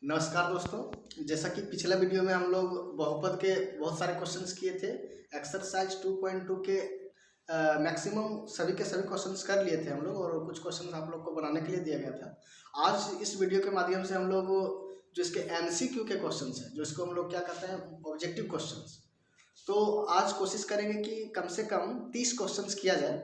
नमस्कार दोस्तों, जैसा कि पिछला वीडियो में हम लोग बहुपद के बहुत सारे क्वेश्चंस किए थे। एक्सरसाइज 2.2 के मैक्सिमम सभी के सभी क्वेश्चंस कर लिए थे हम लोग, और कुछ क्वेश्चंस आप लोग को बनाने के लिए दिया गया था। आज इस वीडियो के माध्यम से हम लोग जो इसके एमसीक्यू के क्वेश्चंस हैं, जो इसको हम लोग क्या कहते हैं, ऑब्जेक्टिव क्वेश्चंस, तो आज कोशिश करेंगे कि कम से कम 30 क्वेश्चंस किया जाए।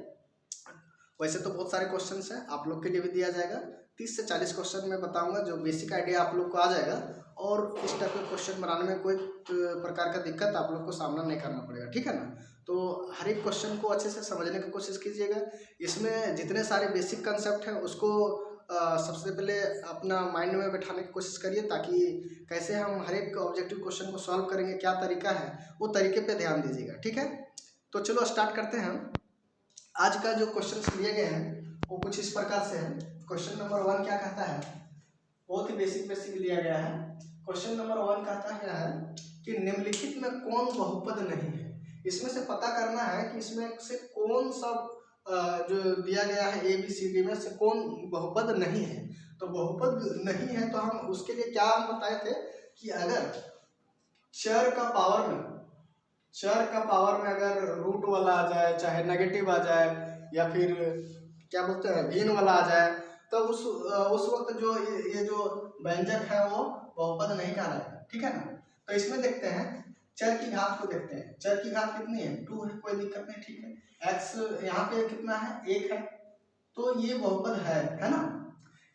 वैसे तो बहुत सारे क्वेश्चंस हैं, आप लोग के लिए भी दिया जाएगा। 30 से 40 क्वेश्चन मैं बताऊंगा, जो बेसिक आइडिया आप लोग को आ जाएगा, और इस टाइप के क्वेश्चन बनाने में कोई प्रकार का दिक्कत आप लोग को सामना नहीं करना पड़ेगा, ठीक है ना। तो हर एक क्वेश्चन को अच्छे से समझने की कोशिश कीजिएगा। इसमें जितने सारे बेसिक कंसेप्ट हैं उसको सबसे पहले अपना माइंड में बैठाने की कोशिश करिए, ताकि कैसे हम हर एक ऑब्जेक्टिव क्वेश्चन को सॉल्व करेंगे, क्या तरीका है, वो तरीके पे ध्यान दीजिएगा, ठीक है। तो चलो स्टार्ट करते हैं। आज का जो क्वेश्चन लिए गए हैं वो कुछ इस प्रकार से है। क्वेश्चन नंबर 1 क्या कहता है, बहुत ही बेसिक दिया गया है। क्वेश्चन नंबर 1 कहता है कि निम्नलिखित में कौन बहुपद नहीं है। इसमें से पता करना है कि इसमें से कौन सा जो दिया गया है ABCD में से कौन बहुपद नहीं है। तो बहुपद नहीं है तो हम उसके लिए क्या हम बताए थे कि अगर चर का पावर में अगर रूट वाला आ जाए, चाहे नेगेटिव आ जाए, या फिर क्या बोलते हैं भिन्न वाला आ जाए, तो उस वक्त जो ये जो व्यंजक है वो बहुपद नहीं कहलाएगा, ठीक है ना। तो इसमें देखते हैं, चर की घात को देखते हैं। चर की घात कितनी है, 2 है, कोई दिक्कत नहीं, ठीक है। x यहाँ पे कितना है, 1 है, तो ये बहुपद है ना।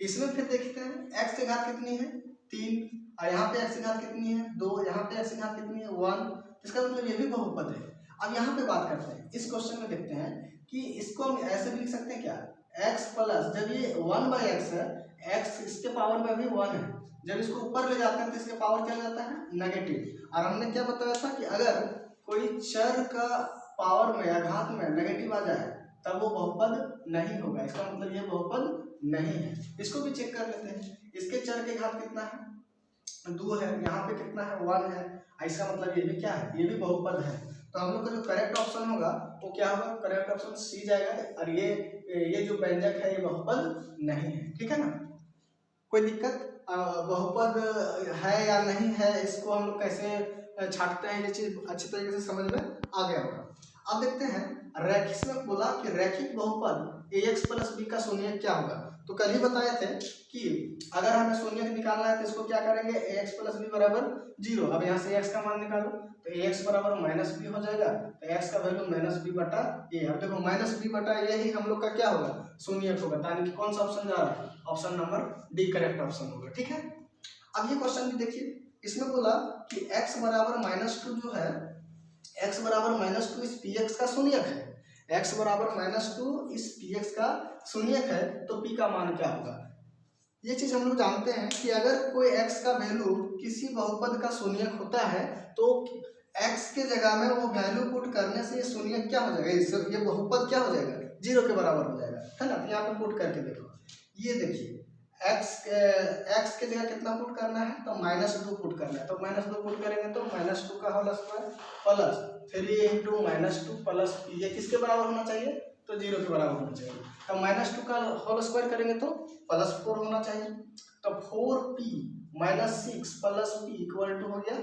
इसमें फिर देखते हैं x की घात कितनी है, 3, और यहाँ पे x की घात कितनी है, 2, यहाँ पे x की घात कितनी है, 1, इसका मतलब ये भी बहुपद है। अब यहाँ पे बात करते हैं, इस क्वेश्चन में देखते हैं कि इसको हम ऐसे भी लिख सकते हैं क्या, x प्लस, जब ये 1/x है, x इसके पावर में भी 1 है, जब इसको ऊपर ले जाते हैं तो इसके पावर क्या जाता है, नेगेटिव। और हमने क्या बताया था कि अगर कोई चर का पावर में या घात में नेगेटिव आ जाए तब वो बहुपद नहीं होगा। इसका मतलब ये बहुपद नहीं है। इसको भी चेक कर लेते हैं। इसके चर के घात कितना है, 2 है, यहाँ पे कितना है, 1 है, इसका मतलब ये भी क्या है, ये भी बहुपद है। तो हम लोग का जो करेक्ट ऑप्शन होगा वो क्या होगा, करेक्ट ऑप्शन सी जाएगा। और ये जो व्यंजक है ये बहुपद नहीं है, ठीक है ना। कोई दिक्कत, बहुपद है या नहीं है, इसको हम लोग कैसे छांटते हैं, ये चीज अच्छी तरीके से समझ में आ गया होगा। अब देखते हैं, रैखिक में बोला कि रैखिक बहुपद AX प्लस B का शून्यक क्या होगा। तो कल ही बताए थे कि अगर हमें शून्यक निकालना है तो इसको क्या करेंगे, AX प्लस B बराबर 0। अब यहाँ से x का मान निकालो तो AX बराबर -B हो जाएगा, तो x का वैल्यू -B बटा a। अब देखो -B बटा a ही हम लोग का क्या होगा, शून्यक होगा। यानी कि कौन सा ऑप्शन जा रहा है, option number D correct option होगा, ठीक है। अब ये क्वेश्चन भी देखिए, इसमें बोला कि x बराबर -2 जो है, x बराबर -2 इस px का शून्यक है, x बराबर -2 इस px का शून्यक है, तो p का मान क्या होगा। ये चीज हम लोग जानते हैं कि अगर कोई x का वैल्यू किसी बहुपद का शून्यक होता है तो x के जगह में वो वैल्यू पुट करने से ये शून्यक क्या हो जाएगा, ये बहुपद क्या हो जाएगा, 0 के बराबर हो जाएगा, है ना। तो यहाँ पे पुट करके देखो, ये देखिए x के जगह कितना पुट करना है, तो -2 पुट करना है। तो -2 पुट करेंगे तो -2 का whole square plus 3 × -2 plus p, ये किसके बराबर होना चाहिए, तो 0 के बराबर होना चाहिए। तो -2 का होल स्क्वायर करेंगे तो +4 होना चाहिए। तो 4p - 6 plus p equal to हो गया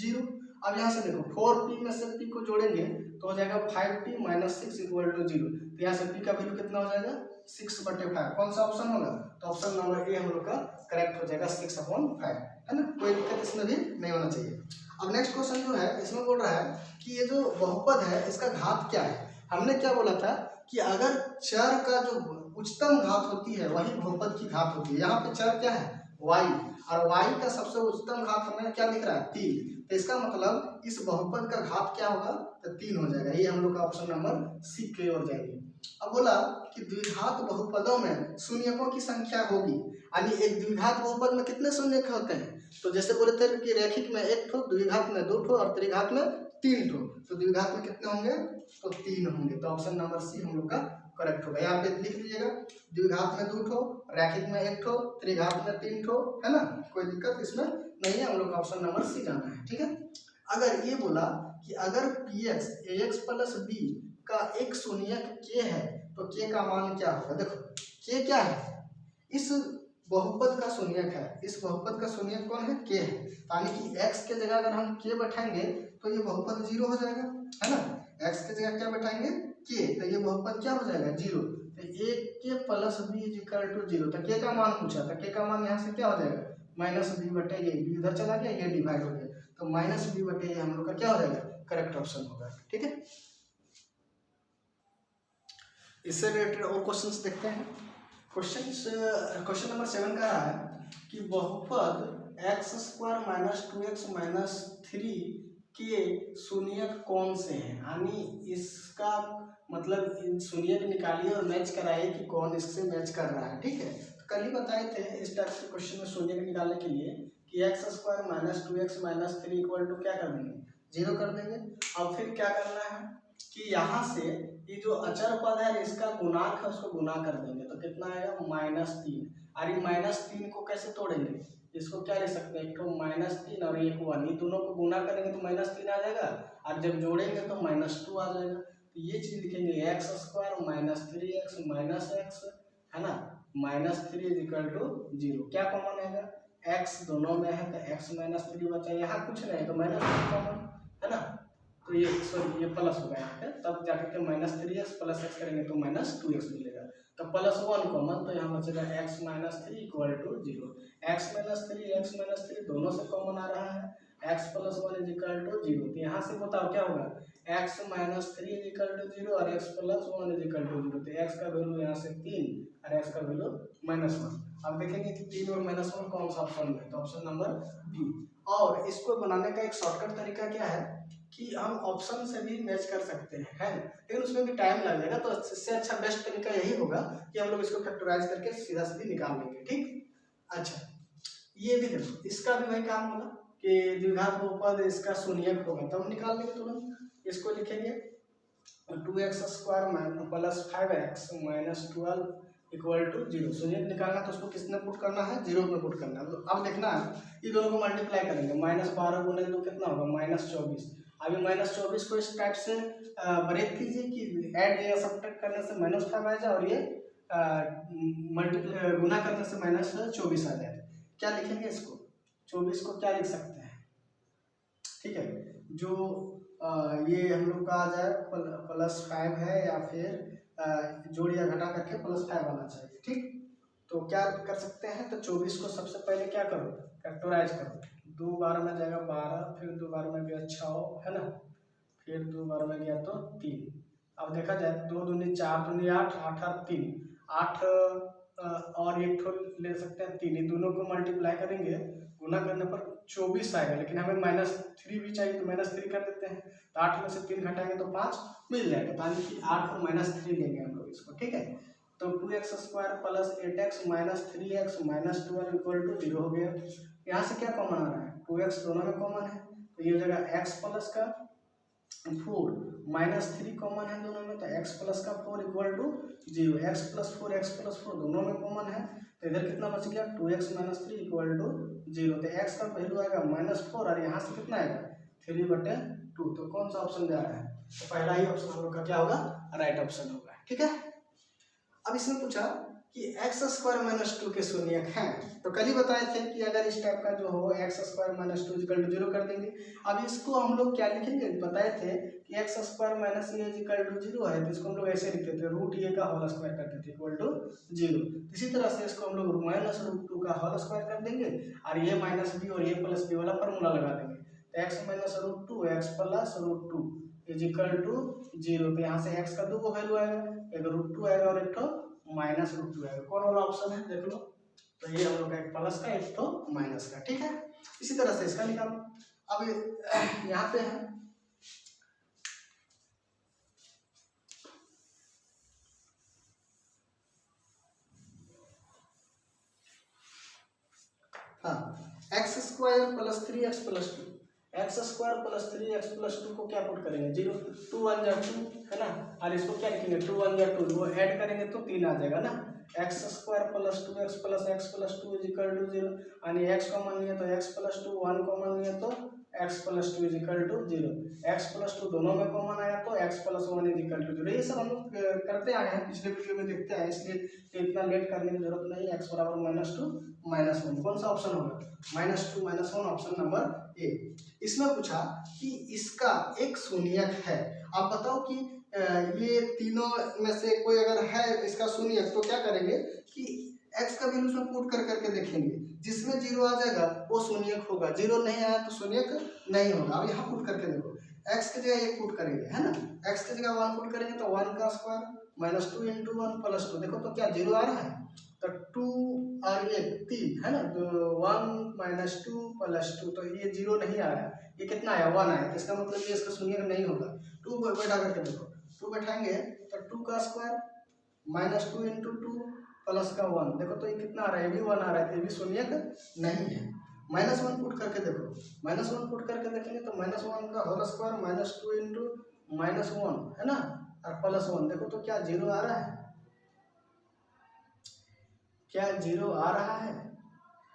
0। अब यहाँ से देखो 4p में से p को जोड़ेंगे तो हो जाएगा 5p - 6 इक्वल टू 0। तो यहाँ से p का वैल्यू कितना हो जाएगा, 6/5। कौन सा ऑप्शन होगा, तो ऑप्शन नंबर ए हम लोग का करेक्ट हो जाएगा, 6/5, है ना। कोई दिक्कत इसमें भी नहीं होना चाहिए। अब नेक्स्ट क्वेश्चन जो है, इसमें बोल रहा है कि ये जो बहुपद है इसका घात क्या है। हमने क्या बोला था कि अगर चर का जो उच्चतम घात होती है वही बहुपद की घात होती है। यहाँ पे चर क्या है, y, और y का सबसे उच्चतम घात हमें क्या दिख रहा है, 3। तो इसका मतलब इस बहुपद का घात क्या होगा, तो 3 हो जाएगा। ये हम लोग का ऑप्शन नंबर सी की ओर जाएगी। अब बोला कि द्विघात बहुपदों में शून्यकों की संख्या होगी, यानी एक द्विघात बहुपद में कितने शून्यक होते हैं, तो जैसे बोले थे कि रैखिक में 1 ठो, द्विघात में 2 ठो, और त्रिघात में 3 ठो। तो द्विघात में कितने होंगे, तो 3 होंगे। तो ऑप्शन नंबर सी हम लोग का करेक्ट होगा। यहाँ पे लिख लीजिएगा, द्विघात में 2 ठो, रैखिक में 1 ठो, त्रिघात में 3 ठो, है ना। कोई दिक्कत इसमें नहीं है, हम लोग का ऑप्शन नंबर सी जाना है, ठीक है। अगर ये बोला कि अगर px ax प्लस b का एक शून्यक k है तो k का मान क्या होगा। देखो k क्या है, इस बहुपद का शून्यक है, इस बहुपद का शून्यक कौन है, के है, यानी कि x के जगह अगर हम के बैठाएंगे तो ये बहुपद जीरो हो जाएगा, है ना। x के जगह क्या बैठाएंगे, के, तो ये बहुपद क्या हो जाएगा, जीरो। तो एक K plus B is equal to zero, तो के का मान पूछा था, के का मान यहाँ से क्या हो जाएगा, माइनस बी बटे ये, बी इधर चला गया, ये डिवाइड हो गया, तो माइनस बी बटे ये हम लोग का क्या हो जाएगा, करेक्ट ऑप्शन होगा। ठीक है, इससे रिलेटेड और क्वेश्चंस देखते हैं। क्वेश्चन नंबर 7 का रहा है कि बहुपद x square minus 2x minus 3 के शून्यक कौन से हैं, यानी इसका मतलब शून्यक निकालिए और मैच कराइए कि कौन इससे मैच कर रहा है। ठीक है, तो कल ही बताए थे इस टाइप के क्वेश्चन में शून्यक निकालने के लिए कि X square minus 2x minus 3 equal to क्या कर देंगे, जीरो कर देंगे। और फिर क्या करना है कि यहाँ से ये जो अचर पद है इसका गुणांक है उसको गुना कर देंगे, तो कितना आएगा, -3। और ये -3 को कैसे तोड़ेंगे, इसको क्या लिख सकते हैं, एक तो -3 और एक 1, ये दोनों को गुना करेंगे तो -3 आ जाएगा, और जब जोड़ेंगे तो -2 आ जाएगा। तो ये चीज लिखेंगे x square minus 3x minus x, है ना, -3 इज इक्वल टू 0। क्या कॉमन आएगा, x दोनों में है तो x -3 बचा, यहाँ कुछ नहीं तो -3 कॉमन, है ना, तो ये सॉरी ये प्लस होगा यहाँ पे, तब जाकर के -3x प्लस x करेंगे तो -2x मिलेगा, तो +1 कॉमन, तो यहाँ बचेगा x -3 इक्वल टू 0। x -3 दोनों से कॉमन आ रहा है, x + 1 इज इक्वल टू 0। तो यहाँ से बताओ क्या होगा, x -3 इज इक्वल टू 0 और x + 1 इज इक्वल टू 0। तो x का वैल्यू यहाँ से 3 और x का वैल्यू -1। अब देखेंगे कि 3 और -1 कौन सा ऑप्शन है, तो ऑप्शन नंबर बी। और इसको बनाने का एक शॉर्टकट तरीका क्या है कि हम ऑप्शन से भी मैच कर सकते हैं, है, लेकिन उसमें भी टाइम लग जाएगा, तो इससे अच्छा बेस्ट तरीका यही होगा कि हम लोग इसको फैक्टराइज करके सीधा सीधी निकाल लेंगे। ठीक, अच्छा ये भी देखो, इसका भी वही काम होगा कि द्विघात बहुपद इसका शून्यक होगा, तब निकाल लेंगे तुरंत। इसको लिखेंगे 2x square plus 5x minus 12 equal to 0। शून्यक निकालना तो उसको किसने पुट करना है, 0 में पुट करना है। तो अब देखना है ये दोनों को मल्टीप्लाई करेंगे, -12 गुने 2 कितना होगा, -24। अभी -24 को इस टाइप से ब्रेक कीजिए कि ऐड या सब्ट्रैक्ट करने से -5 आ जाए और ये मल्टीप्लाई गुना करने से -24 आ जाए। क्या लिखेंगे इसको, 24 को क्या लिख सकते हैं, ठीक है, जो ये हम लोग का आ जाए +5 है या फिर जोड़ या घटा करके +5 आना चाहिए। ठीक, तो क्या कर सकते हैं, तो 24 को सबसे पहले क्या करो, फैक्टराइज करो, 2 बार में जाएगा 12, फिर 2 बार में गया 6, है ना, फिर 2 बार में गया तो 3। अब देखा जाए 2 दूनी 4 दूनी 8, 8 और 3, 8 और एक ठो ले सकते हैं 3, ये दोनों को मल्टीप्लाई करेंगे, गुना करने पर 24 आएगा, लेकिन हमें -3 भी चाहिए तो -3 कर देते हैं, तो 8 में से 3 घटाएंगे तो 5 मिल जाएगा, यानी कि 8 और -3 लेंगे हम लोग इसको। ठीक है, तो 2x square plus 8x minus 3x minus 12 equal to 0 हो गया। यहाँ से क्या कॉमन आ रहा है, 2x दोनों में कॉमन है, तो ये जगह x प्लस का 4 -3 कॉमन है दोनों में, तो x प्लस का 4 इक्वल टू 0। x प्लस 4 दोनों में कॉमन है, तो इधर कितना बच गया, 2x माइनस 3 इक्वल टू 0। तो x का वैल्यू आएगा -4 और यहाँ से कितना आएगा 3/2। तो कौन सा ऑप्शन जा रहा है, तो पहला ही ऑप्शन हम लोग का क्या होगा, राइट ऑप्शन होगा। ठीक है, अब इसमें पूछा कि x स्क्वायर माइनस 2 के शून्यक हैं, तो कल ही बताए थे कि अगर इस टाइप का जो हो x square minus 2 equal to 0 कर देंगे। अब इसको हम लोग क्या लिखेंगे, बताए थे कि x square minus A equal to 0 है, तो इसको हम लोग ऐसे लिखते थे, √a का होल स्क्वायर करते थे इक्वल टू 0। इसी तरह से इसको हम लोग -√2 का होल स्क्वायर कर देंगे और ये -b और ये +b वाला फॉर्मूला लगा देंगे, तो x -√2 x +√2 is equal to 0। तो यहाँ से x का 2 वैल्यू आएगा, एक √2 आएगा और एक तो -√2 आएगा, कौन वाला ऑप्शन है देख लो, तो ये हम लोग का एक प्लस का एक तो माइनस का। ठीक है, इसी तरह से इसका निकालो। अब यहाँ पे है हाँ, x square plus 3x plus 2, x square plus 3x plus 2 को क्या पुट करेंगे 0, 2 1 जा 2, है ना, और इसको क्या लिखेंगे 2 1 जा 2, वो ऐड करेंगे तो 3 आ जाएगा ना, X square plus 2x plus x plus 2 is equal to 0, यानी x कॉमन नहीं है तो x प्लस 2, 1 कॉमन नहीं है तो X plus two is equal to zero. X plus two दोनों में कॉमन आया तो X plus one is equal to zero. ये सब हम लोग करते आए हैं, पिछले वीडियो में देखते हैं, इसलिए इतना लेट करने की जरूरत नहीं है। एक्स बराबर माइनस टू माइनस वन, कौन सा ऑप्शन होगा? Minus two minus one, option number A. इसमें पूछा कि इसका एक शून्यक है, आप बताओ कि ये तीनों में से कोई अगर है इसका शून्यक तो क्या करेंगे कि x का वैल्यू उसमें पुट कर करके देखेंगे, जिसमें जीरो आ जाएगा वो शून्यक होगा, जीरो नहीं आया तो शून्यक नहीं होगा। अब यहाँ पुट करके देखो, x की जगह एक पुट करेंगे, है ना, x की जगह वन पुट करेंगे तो वन का square minus two into one plus two, देखो तो क्या जीरो आ रहा है, तो टू और ये तीन है ना, तो one minus two plus two, तो ये जीरो नहीं आ रहा है, ये कितना आया? वन आया, इसका मतलब ये इसका शून्यक नहीं होगा। टू बैठा करके देखो, टू बैठाएंगे तो टू का square minus two into two plus का वन, देखो तो ये कितना आ रहा है? ये भी वन आ रहा है, तो ये भी शून्यक नहीं है। माइनस वन पुट करके देखो, माइनस वन पुट करके देखेंगे तो माइनस वन का whole square minus two into minus one, है ना, और प्लस वन, देखो तो क्या जीरो आ रहा है? क्या जीरो आ रहा है?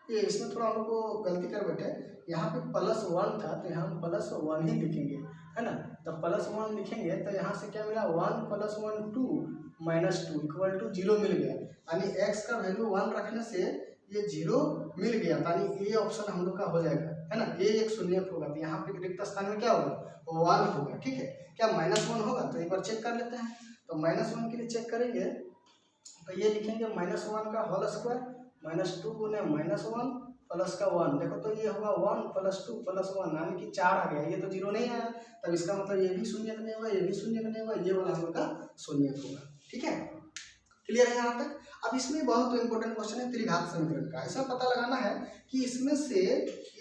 ये इसमें थोड़ा हम लोग को गलती कर बैठे, यहाँ पे प्लस वन था तो यहाँ प्लस वन ही लिखेंगे, है ना, तो प्लस वन लिखेंगे तो यहाँ से क्या मिला? One plus one two minus two equal to zero मिल गया, यानी x का वैल्यू वन रखने से ये जीरो मिल गया, यानी ये ऑप्शन हम लोग का हो जाएगा, है ना, ये एक शून्यक होगा, तो यहाँ पे रिक्त स्थान में क्या होगा? वन होगा, ठीक है। क्या माइनस वन होगा? तो एक बार चेक कर लेते हैं, तो माइनस वन के लिए चेक करेंगे तो ये लिखेंगे माइनस वन का होल स्क्वायर माइनस टू गुने माइनस वन प्लस का वन, देखो तो ये होगा one plus two plus one, यानी कि चार आ गया, ये तो जीरो नहीं आया, तब इसका मतलब ये भी शून्यक नहीं होगा, ये भी शून्यक नहीं होगा, ये वाला हम लोग का शून्यक होगा, ठीक है। क्लियर है यहाँ तक? अब इसमें बहुत इंपॉर्टेंट क्वेश्चन है त्रिघात समीकरण का। इसमें पता लगाना है कि इसमें से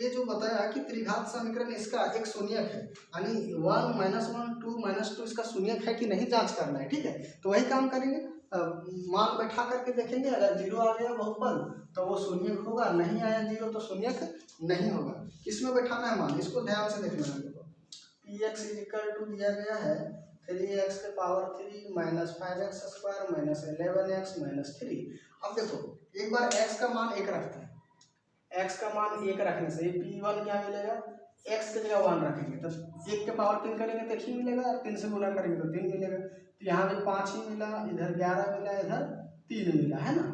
ये जो बताया कि त्रिघात समीकरण इसका एक शून्यक है, यानी one minus one two minus to इसका शून्यक है कि नहीं जांच करना है, ठीक है। तो वही काम करेंगे, मान बैठा करके देखेंगे, अगर जीरो आ गया बहुपद तो वो शून्यक होगा, नहीं आया जीरो तो शून्यक नहीं होगा। किसमें बैठाना है मान, इसको ध्यान से देखना है। देखो P X is equal to दिया गया है 3x के power 3 minus 5x square minus 11x minus 3। अब देखो एक बार x का मान एक रखते हैं, x का मान एक रखने से p1 क्या मिलेगा? x की जगह 1 रखेंगे तो 1 के पावर 3 करेंगे तो 1 ही मिलेगा, और 3 से गुना करेंगे तो 3 मिलेगा, तो यहाँ भी 5 ही मिला, इधर 11 मिला, इधर 3 मिला, है ना,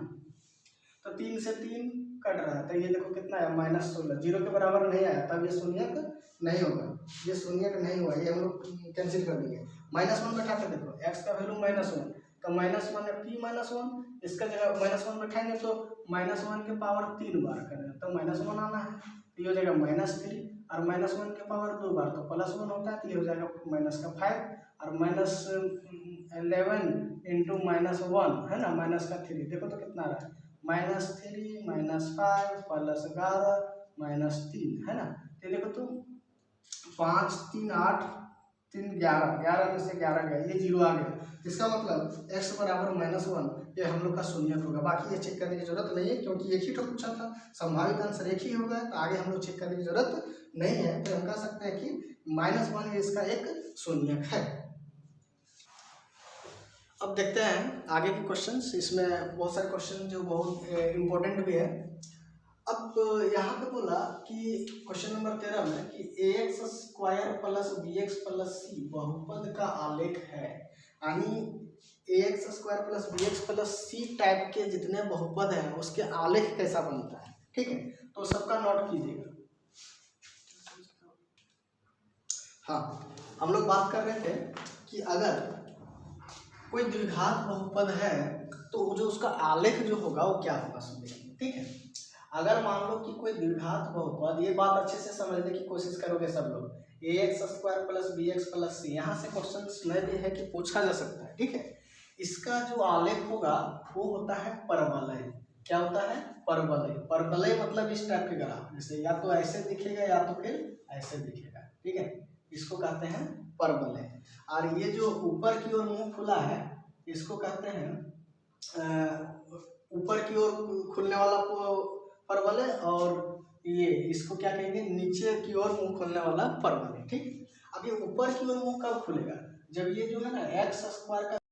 तो 3 से 3 कट रहा है, तो ये देखो कितना है? माइनस 16, जीरो के बराबर नहीं आया, तब ये शून्यक नहीं होगा, ये शून्यक नहीं हुआ, ये हम लोग कैंसिल कर देंगे। माइनस वन बैठा के देखो, x का वैल्यू माइनस वन, तो माइनस वन है p माइनस वन, इसका जगह माइनस वन बैठाएंगे तो माइनस वन के पावर 3 बार करेंगे तो माइनस वन आना है, तो ये हो जाएगा माइनस 3, और माइनस वन के पावर 2 बार तो प्लस वन होता है, तो ये हो जाएगा माइनस का 5, और माइनस 11 इंटू माइनस वन, है ना, माइनस का 3, देखो तो कितना आ रहा है? माइनस 3 माइनस 5 प्लस 11 माइनस 3, है ना, तो देखो तो 5 3 8 3 11, 11 में से 11 गया, ये जीरो आ गया, इसका मतलब x बराबर माइनस वन, ये हम लोग का शून्यक होगा। बाकी ये चेक करने की जरूरत नहीं है, क्योंकि एक ही तो पूछा था, संभावित आंसर एक ही होगा, तो आगे हम लोग चेक करने की जरूरत नहीं है, तो हम कह सकते हैं कि माइनस वन इसका एक शून्यक है। अब देखते हैं आगे के क्वेश्चंस, इसमें बहुत सारे क्वेश्चन जो बहुत इम्पोर्टेंट भी है। अब यहाँ पे बोला कि क्वेश्चन नंबर 13 में कि ax square plus bx plus c बहुपद का आलेख है, यानी ax square plus bx plus c type के जितने बहुपद हैं उसके आलेख कैसा बनता है, ठीक है, तो सबका नोट कीजिएगा। हाँ, हम लोग बात कर रहे थे कि अगर कोई द्विघात बहुपद है तो जो उसका आलेख जो होगा वो क्या होगा, सुनिए, ठीक है। अगर मान लो कि कोई द्विघात बहुपद, ये बात अच्छे से समझने की कोशिश करोगे सब लोग, ax square plus bx plus c, यहाँ से क्वेश्चन में भी है कि पूछा जा सकता है, ठीक है। इसका जो आलेख होगा वो होता है परवलय। क्या होता है? परवलय। परवलय मतलब इस टाइप के ग्राफ, जैसे या तो ऐसे दिखेगा या तो फिर ऐसे दिखेगा, ठीक है, इसको कहते हैं परवलय। और ये जो ऊपर की ओर मुंह खुला है इसको कहते हैं ऊपर की ओर खुलने वाला परवलय, और ये इसको क्या कहेंगे? नीचे की ओर मुंह खोलने वाला परवलय, ठीक। अब ये ऊपर की ओर मुंह कब खुलेगा? जब ये जो है ना x स्क्वायर का